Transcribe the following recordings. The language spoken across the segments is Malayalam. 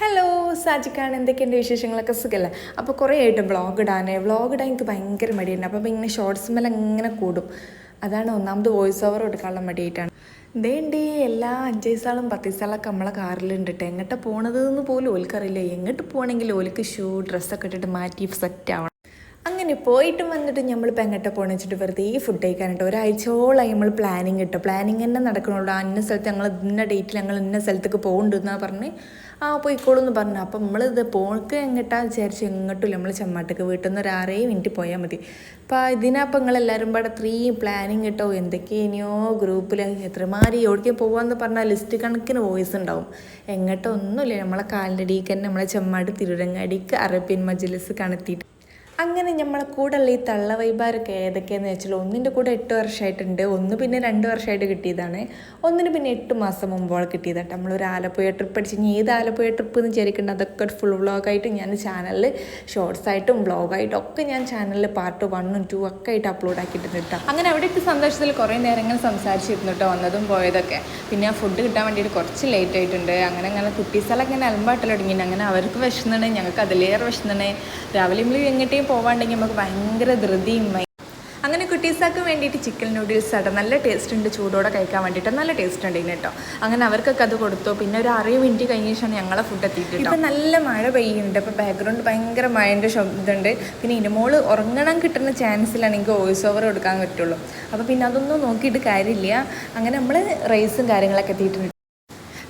ഹലോ സാജിക്കാണ്, എന്തൊക്കെയുണ്ട് വിശേഷങ്ങളൊക്കെ സുഖമല്ലേ? അപ്പോൾ കുറേ ആയിട്ട് വ്ളോഗ് ഇടാൻ എനിക്ക് ഭയങ്കര മടിയുണ്ട്. അപ്പോൾ ഇങ്ങനെ ഷോർട്സ് മേലെ ഇങ്ങനെ കൂടും. അതാണ് ഒന്നാമത് വോയിസ് ഓവർ കൊടുക്കാനുള്ള മടിയായിട്ടാണ്. ഇതേണ്ടി എല്ലാ 5 വയസ്സാളും 10 വയസ്സാളൊക്കെ നമ്മളെ കാറിലുണ്ട് കേട്ടോ. എങ്ങോട്ട് പോണത് എന്ന് പോലും ഓൽക്കറിയില്ല. എങ്ങോട്ട് പോകണമെങ്കിൽ ഓൽക്ക് ഡ്രസ്സൊക്കെ ഇട്ടിട്ട് മാറ്റി സെറ്റ് ആവണം. അങ്ങനെ പോയിട്ടും വന്നിട്ട് നമ്മളിപ്പോൾ എങ്ങോട്ട് പോകണമെന്ന് വെച്ചിട്ട് വെറുതെ ഫുഡ് കഴിക്കാനായിട്ട് ഒരാഴ്ചയോളമായി നമ്മൾ പ്ലാനിങ് തന്നെ നടക്കണുള്ളൂ. ഇന്ന സ്ഥലത്ത് ഞങ്ങൾ ഇന്ന ഡേറ്റിൽ ഞങ്ങൾ ഇന്ന സ്ഥലത്തേക്ക് പോകുന്നുണ്ടെന്നാണ് പറഞ്ഞ് പോയിക്കോളൂ എന്ന് പറഞ്ഞു. അപ്പം നമ്മളിത് പോക്ക് എങ്ങോട്ടാന്ന് വിചാരിച്ച് എങ്ങോട്ടുമില്ല. നമ്മൾ ചെമ്മാട്ടക്ക് വീട്ടിൽ നിന്ന് ഒരു 6 മിനിറ്റ് പോയാൽ മതി. അപ്പോൾ ഇതിനപ്പം നിങ്ങളെല്ലാവരും പാടെ അത്രയും പ്ലാനിങ് കിട്ടോ എന്തൊക്കെയോ ഗ്രൂപ്പിൽ എത്രമാരി എവിടേക്ക് പോകാമെന്ന് പറഞ്ഞാൽ ലിസ്റ്റ് കണക്കിന് വോയിസ് ഉണ്ടാവും. എങ്ങോട്ടോ ഒന്നുമില്ല, നമ്മളെ കാലിൻ്റെ അടിക്ക് തന്നെ നമ്മളെ ചെമ്മാട് തിരുരങ്ങാടിക്ക് അറേബ്യൻ മജ്ലിസ് കണത്തിയിട്ട് അങ്ങനെ നമ്മളെ കൂടെ ഉള്ള ഈ തള്ള വൈബാരൊക്കെ ഏതൊക്കെയാണെന്ന് വെച്ചാൽ ഒന്നിൻ്റെ കൂടെ 8 വർഷമായിട്ടുണ്ട്, ഒന്ന് പിന്നെ 2 വർഷമായിട്ട് കിട്ടിയതാണ്, ഒന്നിന് പിന്നെ 8 മാസം മുമ്പോളം കിട്ടിയതായിട്ട്. നമ്മളൊരു ആലപ്പുഴ ട്രിപ്പ് അടിച്ച് ഇനി ഏത് ആലപ്പുഴ ട്രിപ്പ് എന്ന് വിചാരിക്കേണ്ട അതൊക്കെ ഫുൾ വ്ളോഗായിട്ട് ഞാൻ ചാനലിൽ ഷോർട്സായിട്ടും വ്ളോഗായിട്ടും ഒക്കെ ഞാൻ ചാനലിൽ പാർട്ട് 1ഉം 2 ഒക്കെ ആയിട്ട് അപ്ലോഡ് ആക്കിയിട്ടുണ്ട് കേട്ടോ. അങ്ങനെ അവിടേക്ക് സന്തോഷത്തിൽ കുറേ നേരങ്ങൾ സംസാരിച്ചിരുന്നു കേട്ടോ, വന്നതും പോയതൊക്കെ. പിന്നെ ആ ഫുഡ് കിട്ടാൻ വേണ്ടിയിട്ട് കുറച്ച് ലേറ്റ് ആയിട്ടുണ്ട്. അങ്ങനെ കുട്ടീസാലൊക്കെ ഇങ്ങനെ അലമ്പാട്ടൽ തുടങ്ങി. അങ്ങനെ അവർക്ക് വിശന്നാണ്, ഞങ്ങൾക്ക് അതിലേറെ വിശന്നാണ്. രാവിലെ നമ്മൾ എങ്ങോട്ടേയും പോവാണ്ടെങ്കിൽ നമുക്ക് ഭയങ്കര ധൃതിയും. അങ്ങനെ കുട്ടീസാക്ക് വേണ്ടിയിട്ട് ചിക്കൻ നൂഡിൽസ് ആട്ടോ, നല്ല ടേസ്റ്റ് ഉണ്ട്, ചൂടോടെ കഴിക്കാൻ വേണ്ടിയിട്ട് നല്ല ടേസ്റ്റ് ഉണ്ട് കേട്ടോ. അങ്ങനെ അവർക്കൊക്കെ അത് കൊടുത്തു. പിന്നെ ഒരു 6 മിനിറ്റ് കഴിഞ്ഞ ശേഷമാണ് ഞങ്ങളെ ഫുഡ് എത്തിയിട്ട്. ഇപ്പം നല്ല മഴ പെയ്യുന്നുണ്ട്. അപ്പോൾ ബാക്ക്ഗ്രൗണ്ട് ഭയങ്കര മഴൻ്റെ ശബ്ദമുണ്ട്. പിന്നെ ഇനിമോള് ഉറങ്ങണം കിട്ടുന്ന ചാൻസിലാണ് എനിക്ക് വോയിസ് ഓവർ കൊടുക്കാൻ പറ്റുള്ളൂ. അപ്പോൾ പിന്നെ അതൊന്നും നോക്കിയിട്ട് കാര്യമില്ല. അങ്ങനെ നമ്മൾ റൈസും കാര്യങ്ങളൊക്കെ എത്തിയിട്ടുണ്ട്.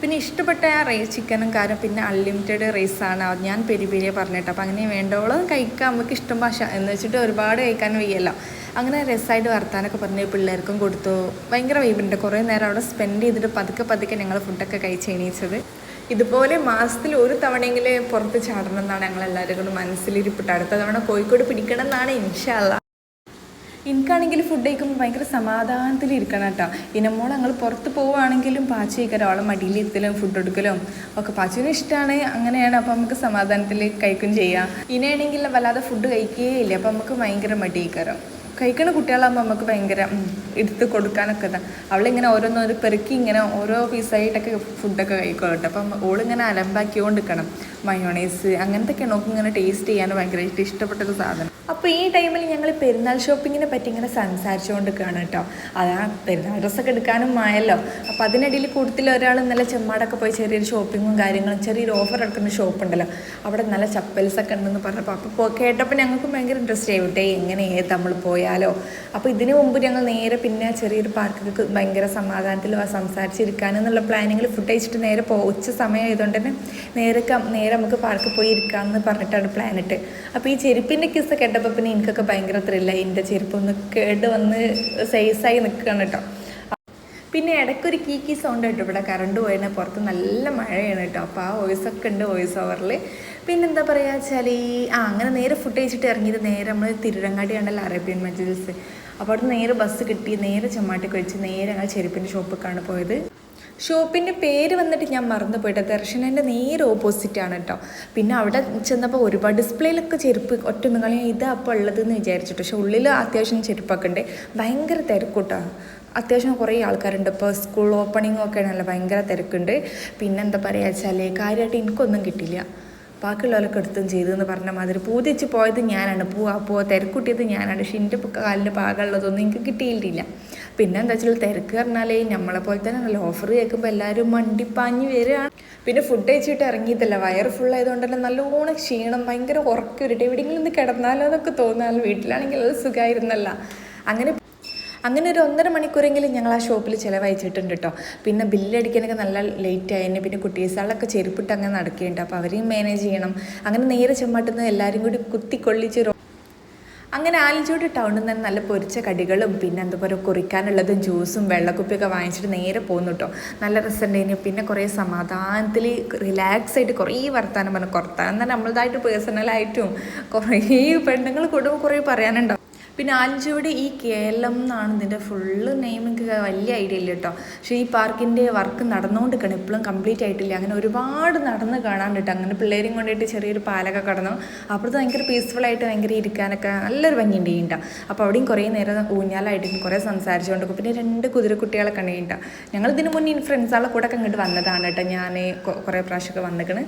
പിന്നെ ഇഷ്ടപ്പെട്ട ആ ചിക്കനും കാര്യം പിന്നെ അൺലിമിറ്റഡ് റൈസാണ് ഞാൻ പെരിയ പറഞ്ഞിട്ട്. അപ്പോൾ അങ്ങനെ വേണ്ടോളം കഴിക്കാം, നമുക്ക് ഇഷ്ടം ഭാഷ എന്ന് വെച്ചിട്ട് ഒരുപാട് കഴിക്കാൻ വയ്യല്ലോ. അങ്ങനെ രസമായിട്ട് വർത്താനൊക്കെ പറഞ്ഞ് പിള്ളേർക്കും കൊടുത്തു. ഭയങ്കര വൈബുണ്ട്. കുറേ നേരം അവിടെ സ്പെൻഡ് ചെയ്തിട്ട് പതുക്കെ ഞങ്ങൾ ഫുഡൊക്കെ കഴിച്ച് എണീച്ചത്. ഇതുപോലെ മാസത്തിൽ ഒരു തവണയെങ്കിലും പുറത്ത് ചാടണം എന്നാണ് ഞങ്ങളെല്ലാവരും കൊണ്ട് മനസ്സിലിരിപ്പിട്ട്. അടുത്ത തവണ കോഴിക്കോട് പിടിക്കണം എന്നാണ് ഇൻഷാ അല്ലാ. എനിക്കാണെങ്കിൽ ഫുഡ് കഴിക്കുമ്പോൾ ഭയങ്കര സമാധാനത്തിലിരിക്കണം കേട്ടോ. ഇനമോൾ ഞങ്ങൾ പുറത്ത് പോവുകയാണെങ്കിലും പാച്ചു കഴിക്കാനും അവളെ മടിയിലിരുത്തലും ഫുഡ് എടുക്കലും ഒക്കെ പാച്ചുവിന് ഇഷ്ടമാണ്. അങ്ങനെയാണ്. അപ്പോൾ നമുക്ക് സമാധാനത്തിൽ കഴിക്കും ചെയ്യാം. ഇനിയാണെങ്കിൽ വല്ലാതെ ഫുഡ് കഴിക്കുകയില്ല. അപ്പോൾ നമുക്ക് ഭയങ്കര മടി കഴിക്കാറോ. കഴിക്കുന്ന കുട്ടികളാകുമ്പോൾ നമുക്ക് ഭയങ്കര എടുത്ത് കൊടുക്കാനൊക്കെ ഇതാണ്. അവളിങ്ങനെ ഓരോന്നോരോ പെറുക്കി ഇങ്ങനെ ഓരോ പീസായിട്ടൊക്കെ ഫുഡൊക്കെ കഴിക്കും കേട്ടോ. അപ്പം ഓളിങ്ങനെ അലമ്പാക്കിക്കൊണ്ട് നിൽക്കണം. മയോണൈസ് അങ്ങനത്തെയൊക്കെ നോക്കി ഇങ്ങനെ ടേസ്റ്റ് ചെയ്യാൻ ഭയങ്കരമായിട്ട് ഇഷ്ടപ്പെട്ടൊരു സാധനം. അപ്പോൾ ഈ ടൈമിൽ ഞങ്ങൾ പെരുന്നാൾ ഷോപ്പിങ്ങിനെ പറ്റി ഇങ്ങനെ സംസാരിച്ചുകൊണ്ട് നിൽക്കുകയാണ് കേട്ടോ. അതാ പെരുന്നാൾ ഡ്രസ്സൊക്കെ എടുക്കാനും ആയല്ലോ. അപ്പോൾ അതിനിടയിൽ കൂടുതൽ ഒരാൾ നല്ല ചെമ്മാടൊക്കെ പോയി ചെറിയൊരു ഷോപ്പിങ്ങും കാര്യങ്ങളും ചെറിയൊരു ഓഫർ എടുക്കുന്ന ഷോപ്പുണ്ടല്ലോ, അവിടെ നല്ല ചപ്പൽസൊക്കെ ഉണ്ടെന്ന് പറഞ്ഞപ്പോൾ അപ്പോൾ കേട്ടപ്പോൾ ഞങ്ങൾക്ക് ഭയങ്കര ഇൻട്രസ്റ്റ് ആയിട്ടെ എങ്ങനെ നമ്മൾ പോയാലോ. അപ്പോൾ ഇതിന് മുമ്പ് ഞങ്ങൾ നേരെ പിന്നെ ചെറിയൊരു പാർക്കൊക്കെ ഭയങ്കര സമാധാനത്തിൽ സംസാരിച്ചിരിക്കാനെന്നുള്ള പ്ലാനിങ്ങിൽ ഫുഡ് കഴിച്ചിട്ട് നേരെ ഉച്ച സമയം ആയതുകൊണ്ട് തന്നെ നേരെ നമുക്ക് പാർക്കിൽ പോയി ഇരിക്കാമെന്ന് പറഞ്ഞിട്ടാണ് പ്ലാനിട്ട്. അപ്പോൾ ഈ ചെരുപ്പിൻ്റെ കിസ്സ കേട്ടപ്പോൾ പിന്നെ എനിക്കൊക്കെ ഭയങ്കര ത്രില്ലായി. എൻ്റെ ചെരുപ്പൊന്ന് കേട് വന്ന് സൈസായി നിൽക്കുകയാണ് കേട്ടോ. പിന്നെ ഇടയ്ക്കൊരു കീ സൗണ്ട് കേട്ടോ. ഇവിടെ കറണ്ട് പോയതിന് പുറത്ത് നല്ല മഴയാണ് കേട്ടോ. അപ്പോൾ ആ വോയിസൊക്കെ ഉണ്ട് വോയിസ് ഓവറിൽ. പിന്നെന്താ പറയുക വെച്ചാൽ അങ്ങനെ നേരെ ഫുഡ് കഴിച്ചിട്ട് ഇറങ്ങിയത് നേരെ നമ്മൾ തിരുരങ്ങാടി കണ്ടല്ലോ അറേബ്യൻ മജ്ലിസ്. അപ്പോൾ അവിടെ നേരെ ബസ് കിട്ടി, നേരെ ചെമ്മാട്ടിക്ക് വെച്ച് നേരെ ഞങ്ങൾ ചെരുപ്പിൻ്റെ ഷോപ്പിലേക്കാണ് പോയത്. ഷോപ്പിൻ്റെ പേര് വന്നിട്ട് ഞാൻ മറന്നു പോയിട്ട് ദർശനൻ്റെ നേരെ ഓപ്പോസിറ്റാണ് കേട്ടോ. പിന്നെ അവിടെ ചെന്നപ്പോൾ ഒരുപാട് ഡിസ്പ്ലേയിലൊക്കെ ചെരുപ്പ് ഒറ്റ നിങ്ങൾ ഇതാ അപ്പോൾ ഉള്ളതെന്ന് വിചാരിച്ചിട്ട്. പക്ഷെ ഉള്ളിൽ അത്യാവശ്യം ചെരുപ്പൊക്കെ ഉണ്ട്. ഭയങ്കര തിരക്കൂട്ടോ. അത്യാവശ്യം കുറേ ആൾക്കാരുണ്ട്. ഇപ്പോൾ സ്കൂൾ ഓപ്പണിങ്ങും ഒക്കെ ആണല്ലോ, ഭയങ്കര തിരക്കുണ്ട്. പിന്നെന്താ പറയുക വെച്ചാൽ കാര്യമായിട്ട് എനിക്കൊന്നും കിട്ടിയില്ല. ബാക്കിയുള്ളവരൊക്കെ എടുത്തും ചെയ്തെന്ന് പറഞ്ഞ മാതിരി പൂതിച്ച് പോയത് ഞാനാണ്. തിരക്കൂട്ടിയത് ഞാനാണ്. പക്ഷെ എൻ്റെ കാലിന് പാകമുള്ളതൊന്നും എനിക്ക് കിട്ടിയിട്ടില്ല. പിന്നെ എന്താ വെച്ചാൽ തിരക്ക് പറഞ്ഞാലേ നമ്മളെ പോലെ തന്നെ നല്ല ഓഫർ കേൾക്കുമ്പോൾ എല്ലാവരും മണ്ടിപ്പാഞ്ഞ് വരികയാണ്. പിന്നെ ഫുഡ് കഴിച്ചിട്ട് ഇറങ്ങിയതല്ല, വയറ് ഫുള്ളായതുകൊണ്ട് തന്നെ നല്ലോണം ക്ഷീണം, ഭയങ്കര ഉറക്കം വരട്ടെ, എവിടെയെങ്കിലും ഒന്ന് കിടന്നാലോ എന്നൊക്കെ തോന്നാലോ. വീട്ടിലാണെങ്കിൽ അത് സുഖമായിരുന്നല്ല. അങ്ങനെ ഒരു 1.5 മണിക്കൂറെങ്കിലും ഞങ്ങൾ ആ ഷോപ്പിൽ ചിലവഴിച്ചിട്ടുണ്ട് കേട്ടോ. പിന്നെ ബില്ലടിക്കാനൊക്കെ നല്ല ലേറ്റ് ആയതിന് പിന്നെ കുട്ടീസാളൊക്കെ ചെരുപ്പിട്ട് അങ്ങനെ നടക്കുകയുണ്ട്. അപ്പോൾ അവരെയും മാനേജ് ചെയ്യണം. അങ്ങനെ നേരെ ചെമ്മാട്ടുന്ന എല്ലാവരും കൂടി കുത്തിക്കൊള്ളിച്ച് അങ്ങനെ ആലഞ്ചോട് ടൗണിൽ നിന്ന് നല്ല പൊരിച്ച കടികളും പിന്നെ എന്താ പറയുക കുറിക്കാനുള്ളതും ജ്യൂസും വെള്ളക്കുപ്പിയൊക്കെ വാങ്ങിച്ചിട്ട് നേരെ പോകുന്നു കേട്ടോ. നല്ല രസമുണ്ടായിരുന്നു. പിന്നെ കുറേ സമാധാനത്തിൽ റിലാക്സ് ആയിട്ട് കുറേ വർത്താനം പറഞ്ഞു. വർത്താനം തന്നെ നമ്മളതായിട്ട് പേഴ്സണലായിട്ടും കുറേ പെണ്ണുങ്ങൾ കൂടുമ്പോൾ കുറേ പറയാനുണ്ടാവും. പിന്നെ ആലഞ്ചുവടി ഈ കേരളം എന്നാണ് ഇതിൻ്റെ ഫുള്ള് നെയിം. എനിക്ക് വലിയ ഐഡിയ ഇല്ല കേട്ടോ. പക്ഷേ ഈ പാർക്കിൻ്റെ വർക്ക് നടന്നുകൊണ്ടിരിക്കണം, ഇപ്പോഴും കംപ്ലീറ്റ് ആയിട്ടില്ല. അങ്ങനെ ഒരുപാട് നടന്ന് കാണാൻ കേട്ടോ. അങ്ങനെ പിള്ളേരും കൊണ്ടിട്ട് ചെറിയൊരു പാലൊക്കെ കടന്നു. അപ്പുറത്ത് ഭയങ്കര പീസ്ഫുള്ളായിട്ട് ഭയങ്കര ഇരിക്കാനൊക്കെ നല്ലൊരു ഭംഗിയുണ്ട് കേട്ടോ. അപ്പോൾ അവിടെയും കുറേ നേരം ഊഞ്ഞാലായിട്ട് കുറേ സംസാരിച്ചുകൊണ്ടിരിക്കും. പിന്നെ 2 കുതിരക്കുട്ടികളൊക്കെ ഉണ്ട് കേട്ടോ. ഞങ്ങൾ ഇതിന് മുന്നേ ഫ്രണ്ട്സുകളെ കൂടെ ഒക്കെ ഇങ്ങോട്ട് വന്നതാണ് കേട്ടോ. ഞാൻ കുറേ പ്രാവശ്യമൊക്കെ വന്നിക്കണ്.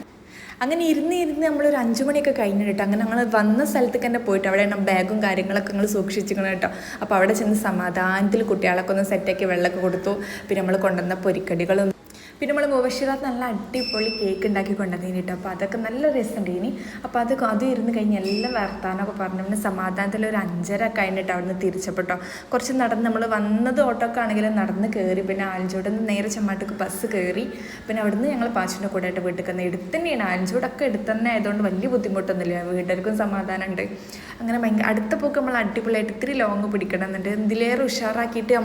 അങ്ങനെ ഇരുന്ന് നമ്മളൊരു 5 മണിയൊക്കെ കഴിഞ്ഞിട്ട് കേട്ടോ. അങ്ങനെ ഞങ്ങൾ വന്ന സ്ഥലത്തേക്ക് തന്നെ പോയിട്ട് അവിടെ ബാഗും കാര്യങ്ങളൊക്കെ ഞങ്ങൾ സൂക്ഷിച്ചിരിക്കണം കേട്ടോ. അപ്പോൾ അവിടെ ചെന്ന് സമാധാനത്തിൽ കുട്ടികളൊക്കെ ഒന്ന് സെറ്റാക്കി വെള്ളമൊക്കെ കൊടുത്തു. പിന്നെ നമ്മൾ കൊണ്ടുവന്ന പൊരിക്കടികളും പിന്നെ നമ്മൾ മുബഷിറാത്ത് നല്ല അടിപൊളി കേക്ക് ഉണ്ടാക്കി കൊണ്ടുവന്നതിന് കേട്ടോ. അപ്പോൾ അതൊക്കെ നല്ല രസമുണ്ട് ഇനി. അപ്പോൾ അത് ഇരുന്ന് കഴിഞ്ഞ് എല്ലാം വർത്താനമൊക്കെ പറഞ്ഞു പിന്നെ സമാധാനത്തിൽ ഒരു 5:30 കഴിഞ്ഞിട്ട് അവിടെ നിന്ന് തിരിച്ചപ്പെട്ടോ. കുറച്ച് നടന്ന് നമ്മൾ വന്നത് ഓട്ടോക്കെ ആണെങ്കിലും നടന്ന് കയറി. പിന്നെ ആലഞ്ചോട് നിന്ന് നേരെ ചെമ്മാട്ടേക്ക് ബസ് കയറി. പിന്നെ അവിടെ നിന്ന് ഞങ്ങൾ പാച്ചിൻ്റെ കൂടെ ആയിട്ട് വീട്ടിൽ വന്ന് എടുത്ത് തന്നെയാണ്. ആലഞ്ചോടൊക്കെ എടുത്ത് തന്നെ ആയതുകൊണ്ട് വലിയ ബുദ്ധിമുട്ടൊന്നുമില്ല, വീട്ടുകാർക്കും സമാധാനമുണ്ട്. അങ്ങനെ അടുത്ത പോക്ക് നമ്മൾ അടിപൊളിയായിട്ട് ഇത്തിരി ലോങ് പിടിക്കണം എന്നുണ്ട്. ഇതിലേറെ ഉഷാറാക്കിയിട്ട്